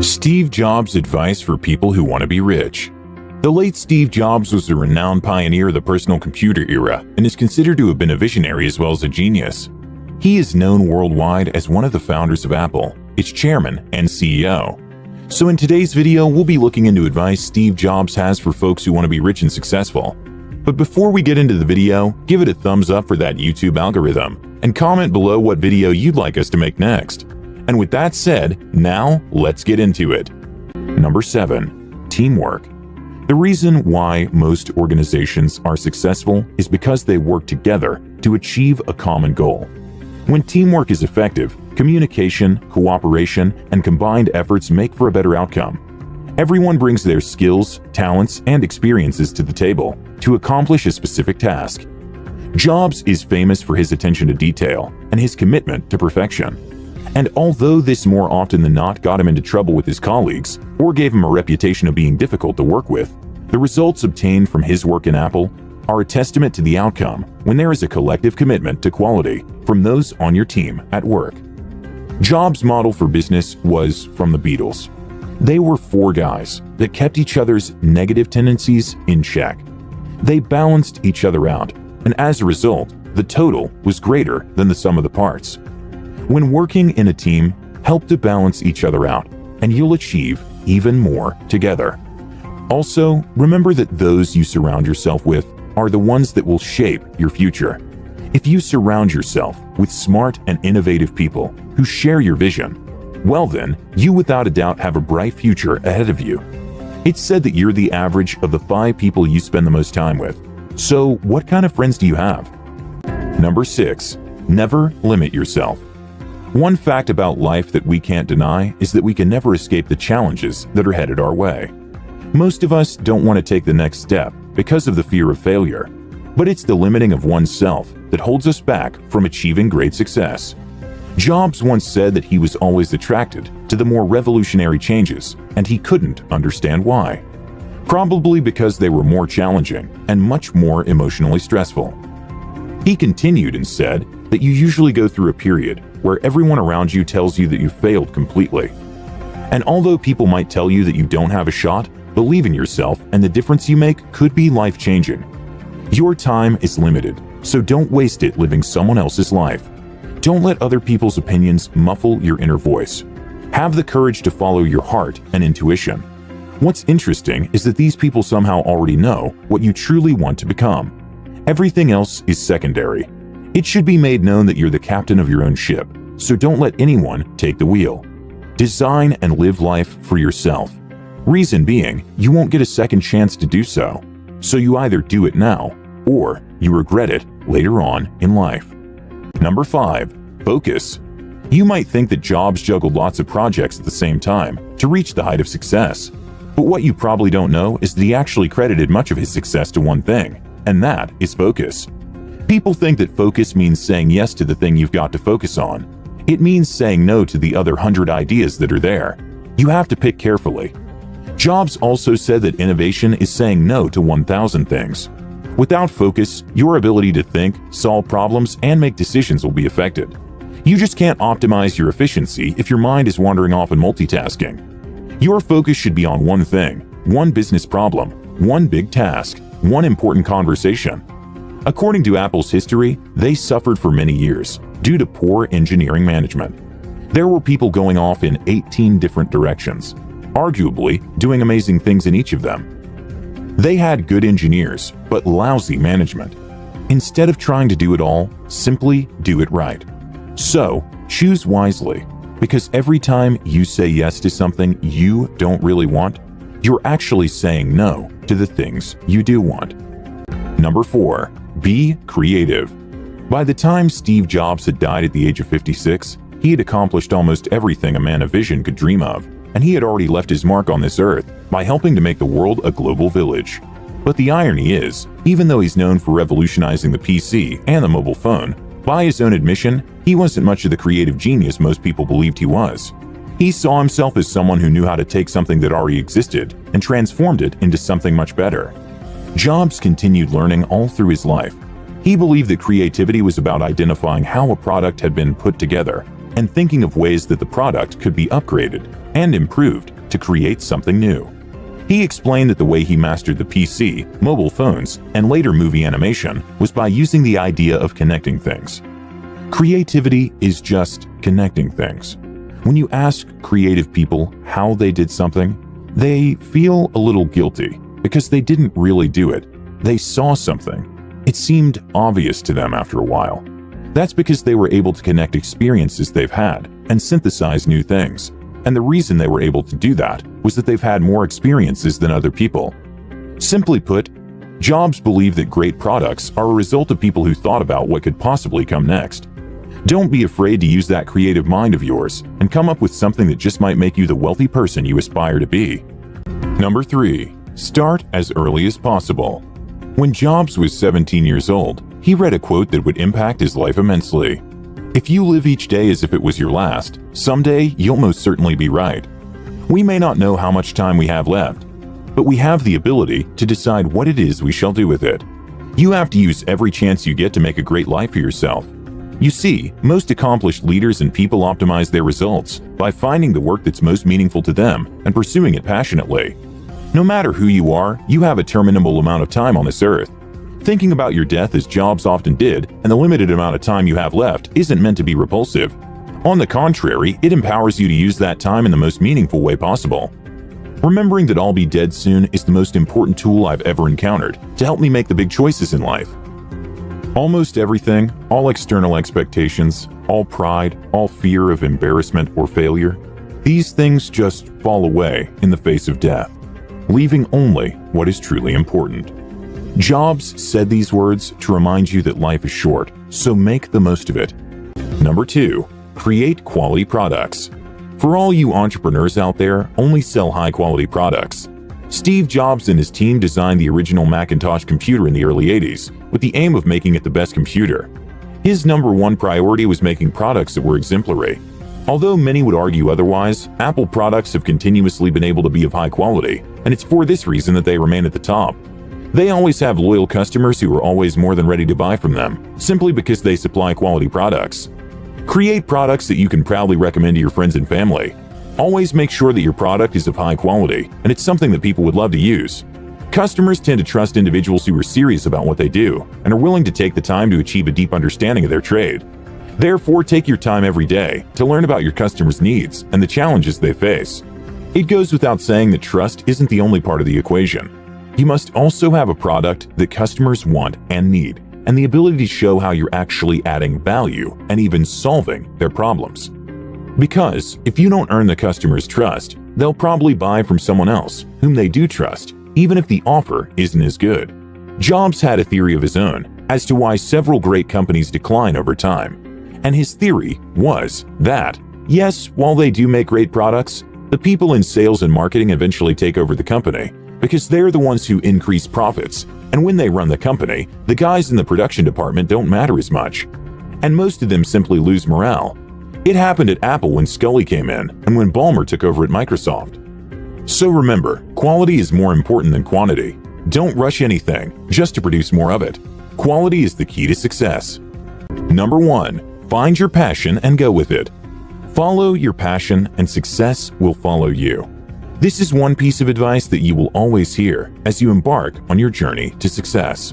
Steve Jobs' advice for people who want to be rich. The late Steve Jobs was a renowned pioneer of the personal computer era and is considered to have been a visionary as well as a genius. He is known worldwide as one of the founders of Apple, its chairman and CEO. So in today's video, we'll be looking into advice Steve Jobs has for folks who want to be rich and successful. But before we get into the video, give it a thumbs up for that YouTube algorithm and comment below what video you'd like us to make next. And with that said, now let's get into it. Number 7. Teamwork. The reason why most organizations are successful is because they work together to achieve a common goal. When teamwork is effective, communication, cooperation, and combined efforts make for a better outcome. Everyone brings their skills, talents, and experiences to the table to accomplish a specific task. Jobs is famous for his attention to detail and his commitment to perfection. And although this more often than not got him into trouble with his colleagues or gave him a reputation of being difficult to work with, the results obtained from his work in Apple are a testament to the outcome when there is a collective commitment to quality from those on your team at work. Jobs' model for business was from the Beatles. They were 4 guys that kept each other's negative tendencies in check. They balanced each other out, and as a result, the total was greater than the sum of the parts. When working in a team, help to balance each other out, and you'll achieve even more together. Also, remember that those you surround yourself with are the ones that will shape your future. If you surround yourself with smart and innovative people who share your vision, well then, you without a doubt have a bright future ahead of you. It's said that you're the average of the 5 people you spend the most time with. So, what kind of friends do you have? Number 6. Never limit yourself. One fact about life that we can't deny is that we can never escape the challenges that are headed our way. Most of us don't want to take the next step because of the fear of failure, but it's the limiting of oneself that holds us back from achieving great success. Jobs once said that he was always attracted to the more revolutionary changes, and he couldn't understand why. Probably because they were more challenging and much more emotionally stressful. He continued and said that you usually go through a period where everyone around you tells you that you failed completely. And although people might tell you that you don't have a shot, believe in yourself and the difference you make could be life-changing. Your time is limited, so don't waste it living someone else's life. Don't let other people's opinions muffle your inner voice. Have the courage to follow your heart and intuition. What's interesting is that these people somehow already know what you truly want to become. Everything else is secondary. It should be made known that you're the captain of your own ship, so don't let anyone take the wheel. Design and live life for yourself. Reason being, you won't get a second chance to do so. So you either do it now, or you regret it later on in life. Number 5. Focus. You might think that Jobs juggled lots of projects at the same time to reach the height of success. But what you probably don't know is that he actually credited much of his success to one thing, and that is focus. People think that focus means saying yes to the thing you've got to focus on. It means saying no to the other 100 ideas that are there. You have to pick carefully. Jobs also said that innovation is saying no to 1,000 things. Without focus, your ability to think, solve problems, and make decisions will be affected. You just can't optimize your efficiency if your mind is wandering off and multitasking. Your focus should be on one thing, one business problem, one big task, one important conversation. According to Apple's history, they suffered for many years due to poor engineering management. There were people going off in 18 different directions, arguably doing amazing things in each of them. They had good engineers, but lousy management. Instead of trying to do it all, simply do it right. So, choose wisely, because every time you say yes to something you don't really want, you're actually saying no to the things you do want. Number 4. Be creative. By the time Steve Jobs had died at the age of 56, he had accomplished almost everything a man of vision could dream of, and he had already left his mark on this earth by helping to make the world a global village. But the irony is, even though he's known for revolutionizing the PC and the mobile phone, by his own admission, he wasn't much of the creative genius most people believed he was. He saw himself as someone who knew how to take something that already existed and transformed it into something much better. Jobs continued learning all through his life. He believed that creativity was about identifying how a product had been put together and thinking of ways that the product could be upgraded and improved to create something new. He explained that the way he mastered the PC, mobile phones, and later movie animation was by using the idea of connecting things. Creativity is just connecting things. When you ask creative people how they did something, they feel a little guilty because they didn't really do it. They saw something. It seemed obvious to them after a while. That's because they were able to connect experiences they've had and synthesize new things. And the reason they were able to do that was that they've had more experiences than other people. Simply put, Jobs believed that great products are a result of people who thought about what could possibly come next. Don't be afraid to use that creative mind of yours and come up with something that just might make you the wealthy person you aspire to be. Number 3. Start as early as possible. When Jobs was 17 years old, he read a quote that would impact his life immensely. If you live each day as if it was your last, someday you'll most certainly be right. We may not know how much time we have left, but we have the ability to decide what it is we shall do with it. You have to use every chance you get to make a great life for yourself. You see, most accomplished leaders and people optimize their results by finding the work that's most meaningful to them and pursuing it passionately. No matter who you are, you have a terminable amount of time on this earth. Thinking about your death as Jobs often did, and the limited amount of time you have left, isn't meant to be repulsive. On the contrary, it empowers you to use that time in the most meaningful way possible. Remembering that I'll be dead soon is the most important tool I've ever encountered to help me make the big choices in life. Almost everything, all external expectations, all pride, all fear of embarrassment or failure, these things just fall away in the face of death, leaving only what is truly important. Jobs said these words to remind you that life is short, so make the most of it. Number 2. Create quality products. For all you entrepreneurs out there, only sell high-quality products. Steve Jobs and his team designed the original Macintosh computer in the early 80s with the aim of making it the best computer. His number one priority was making products that were exemplary. Although many would argue otherwise, Apple products have continuously been able to be of high quality, and it's for this reason that they remain at the top. They always have loyal customers who are always more than ready to buy from them, simply because they supply quality products. Create products that you can proudly recommend to your friends and family. Always make sure that your product is of high quality, and it's something that people would love to use. Customers tend to trust individuals who are serious about what they do and are willing to take the time to achieve a deep understanding of their trade. Therefore, take your time every day to learn about your customers' needs and the challenges they face. It goes without saying that trust isn't the only part of the equation. You must also have a product that customers want and need, and the ability to show how you're actually adding value and even solving their problems. Because if you don't earn the customer's trust, they'll probably buy from someone else whom they do trust, even if the offer isn't as good. Jobs had a theory of his own as to why several great companies decline over time. And his theory was that, yes, while they do make great products, the people in sales and marketing eventually take over the company because they're the ones who increase profits. And when they run the company, the guys in the production department don't matter as much. And most of them simply lose morale. It happened at Apple when Scully came in and when Ballmer took over at Microsoft. So remember, quality is more important than quantity. Don't rush anything just to produce more of it. Quality is the key to success. Number 1. Find your passion and go with it. Follow your passion and success will follow you. This is one piece of advice that you will always hear as you embark on your journey to success.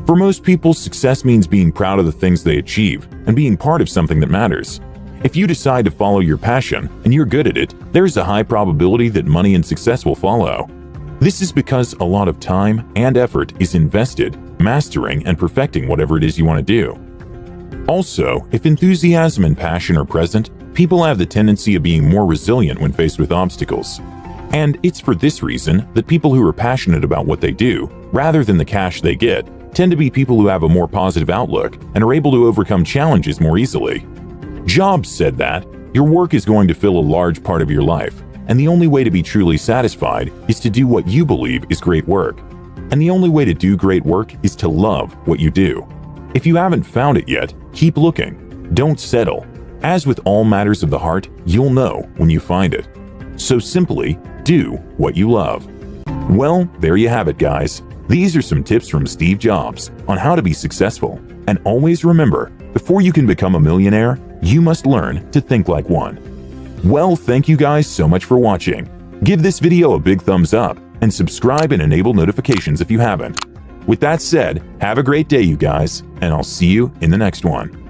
For most people, success means being proud of the things they achieve and being part of something that matters. If you decide to follow your passion and you're good at it, there is a high probability that money and success will follow. This is because a lot of time and effort is invested mastering and perfecting whatever it is you want to do. Also, if enthusiasm and passion are present, people have the tendency of being more resilient when faced with obstacles. And it's for this reason that people who are passionate about what they do, rather than the cash they get, tend to be people who have a more positive outlook and are able to overcome challenges more easily. Jobs said that your work is going to fill a large part of your life, and the only way to be truly satisfied is to do what you believe is great work. And the only way to do great work is to love what you do. If you haven't found it yet, keep looking. Don't settle. As with all matters of the heart, you'll know when you find it. So simply, do what you love. Well, there you have it, guys. These are some tips from Steve Jobs on how to be successful. And always remember, before you can become a millionaire, you must learn to think like one. Well, thank you guys so much for watching. Give this video a big thumbs up and subscribe and enable notifications if you haven't. With that said, have a great day, you guys, and I'll see you in the next one.